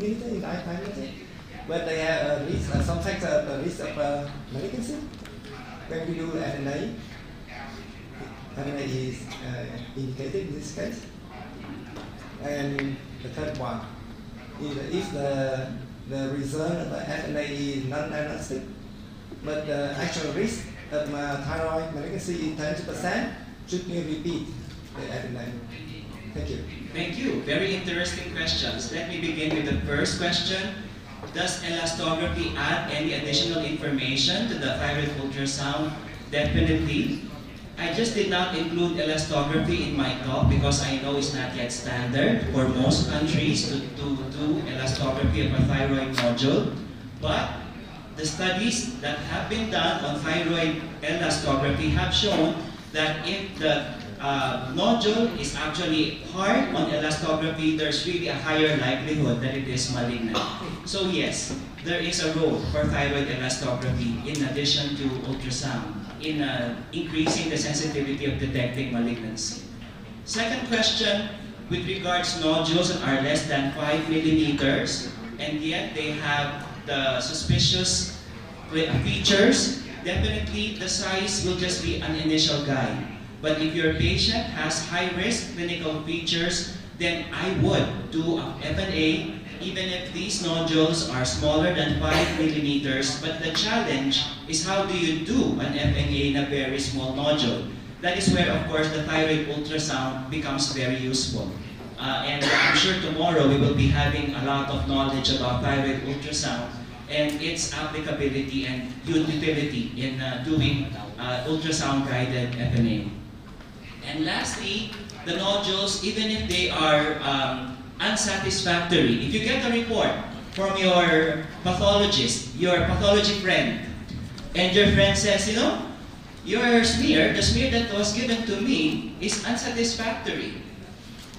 milliliter in 5 milliliter, but they have a risk, sometimes a risk of malignancy. When we do FNA, FNA is indicated in this case. And the third one is if the result of the FNA is non-diagnostic, but the actual risk of thyroid malignancy is 30%, should we repeat the FNA? Thank you. Thank you. Very interesting questions. Let me begin with the first question. Does elastography add any additional information to the thyroid ultrasound? Definitely. I just did not include elastography in my talk because I know it's not yet standard for most countries to do elastography of a thyroid nodule. But the studies that have been done on thyroid elastography have shown that if the nodule is actually hard on elastography, there's really a higher likelihood that it is malignant. So yes, there is a role for thyroid elastography in addition to ultrasound in increasing the sensitivity of detecting malignancy. Second question, with regards nodules that are less than 5 millimeters, and yet they have the suspicious features, definitely the size will just be an initial guide. But if your patient has high-risk clinical features, then I would do a FNA even if these nodules are smaller than 5 millimeters. But the challenge is, how do you do an FNA in a very small nodule? That is where, of course, the thyroid ultrasound becomes very useful. And I'm sure tomorrow we will be having a lot of knowledge about thyroid ultrasound and its applicability and utility in doing ultrasound-guided FNA. And lastly, the nodules, even if they are unsatisfactory, if you get a report from your pathologist, your pathology friend, and your friend says, you know, your smear, the smear that was given to me is unsatisfactory,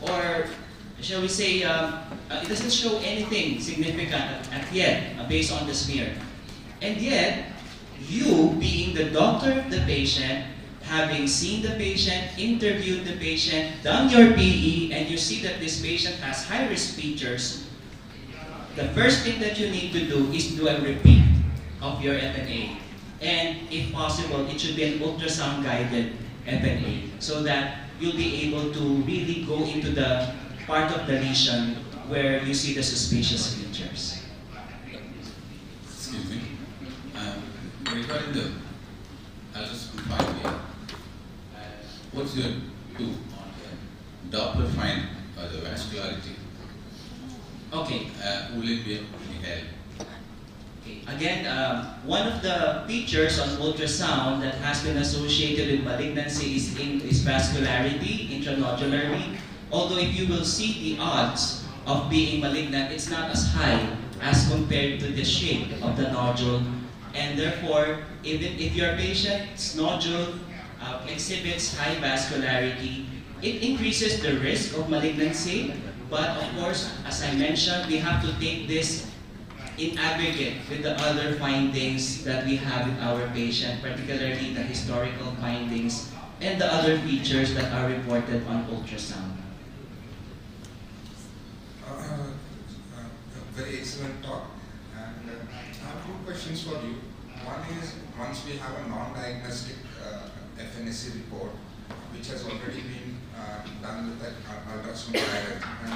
or shall we say, it doesn't show anything significant at yet based on the smear. And yet, you being the doctor of the patient, having seen the patient, interviewed the patient, done your PE, and you see that this patient has high-risk features, the first thing that you need to do is do a repeat of your FNA. And if possible, it should be an ultrasound-guided FNA so that you'll be able to really go into the part of the lesion where you see the suspicious features. Excuse me. Regarding the ultrasound finding, what's your view on the Doppler find the vascularity? Okay. Will it be any help? Okay. Again, one of the features on ultrasound that has been associated with malignancy is vascularity intranodularly. Although if you will see the odds of being malignant, it's not as high as compared to the shape of the nodule. And therefore, even if your patient's nodule exhibits high vascularity, it increases the risk of malignancy. But of course, as I mentioned, we have to take this in aggregate with the other findings that we have with our patient, particularly the historical findings and the other features that are reported on ultrasound. Very excellent talk. And I have two questions for you. One is, once we have a non-diagnostic FNAC report, which has already been done with that ultrasound guide, and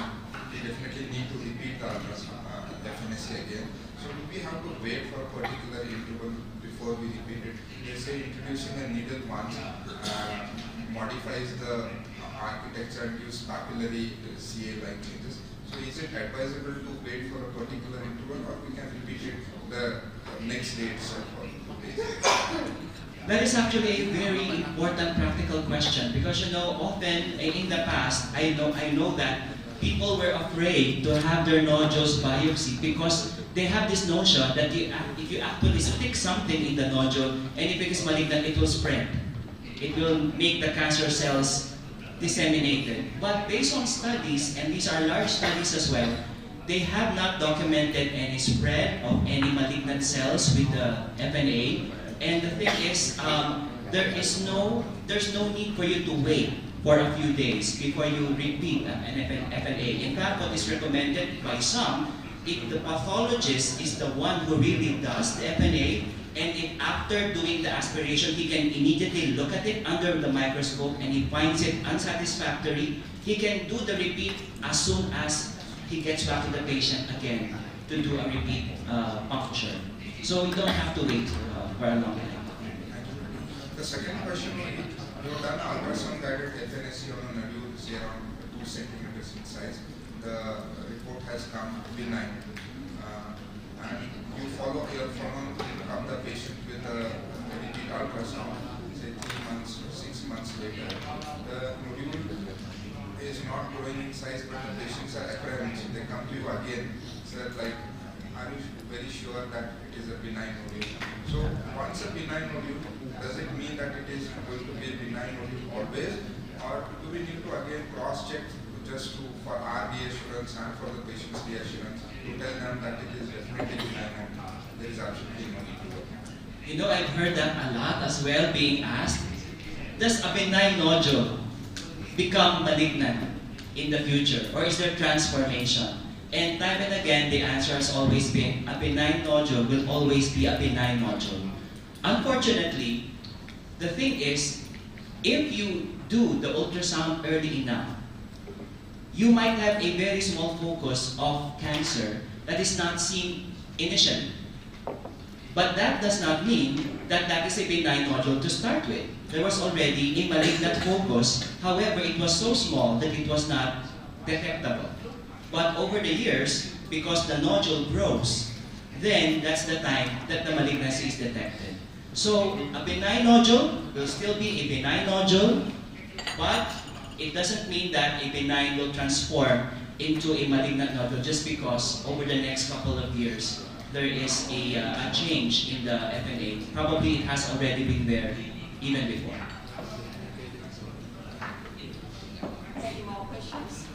we definitely need to repeat the FNAC again. So do we have to wait for a particular interval before we repeat it? They say introducing a needle once modifies the architecture and gives papillary CA-like changes. So is it advisable to wait for a particular interval, or we can repeat it the next day itself? That is actually a very important practical question, because you know, often in the past, I know that people were afraid to have their nodules biopsied because they have this notion that if you actually stick something in the nodule and if it is malignant, it will spread. It will make the cancer cells disseminated. But based on studies, and these are large studies as well, they have not documented any spread of any malignant cells with the FNA. And the thing is, there's no need for you to wait for a few days before you repeat an FNA. In fact, what is recommended by some if the pathologist is the one who really does the FNA, and if after doing the aspiration, he can immediately look at it under the microscope and he finds it unsatisfactory, he can do the repeat as soon as he gets back to the patient again to do a repeat puncture. So we don't have to wait for a long time. The second question, you have done ultrasound guided FNSC on a nodule, say around 2 centimeters in size. The report has come benign. And you follow your follow up the patient with a repeat ultrasound, say 3 months or 6 months later. The nodule is not growing in size, but the patients are apprehensive. They come to you again, say like, are you very sure that it is a benign nodule? So once a benign nodule, does it mean that it is going to be a benign nodule always, or do we need to again cross-check just for our reassurance and for the patient's reassurance to tell them that it is definitely benign and there is absolutely no need to worry? You know, I've heard that a lot as well being asked. Does a benign nodule become malignant in the future, or is there transformation? And time and again, the answer has always been a benign nodule will always be a benign nodule. Unfortunately, the thing is, if you do the ultrasound early enough, you might have a very small focus of cancer that is not seen initially. But that does not mean that that is a benign nodule to start with. There was already a malignant focus, however, it was so small that it was not detectable. But over the years, because the nodule grows, then that's the time that the malignancy is detected. So a benign nodule will still be a benign nodule, but it doesn't mean that a benign will transform into a malignant nodule just because over the next couple of years there is a change in the FNA. Probably it has already been there even before. Any more questions?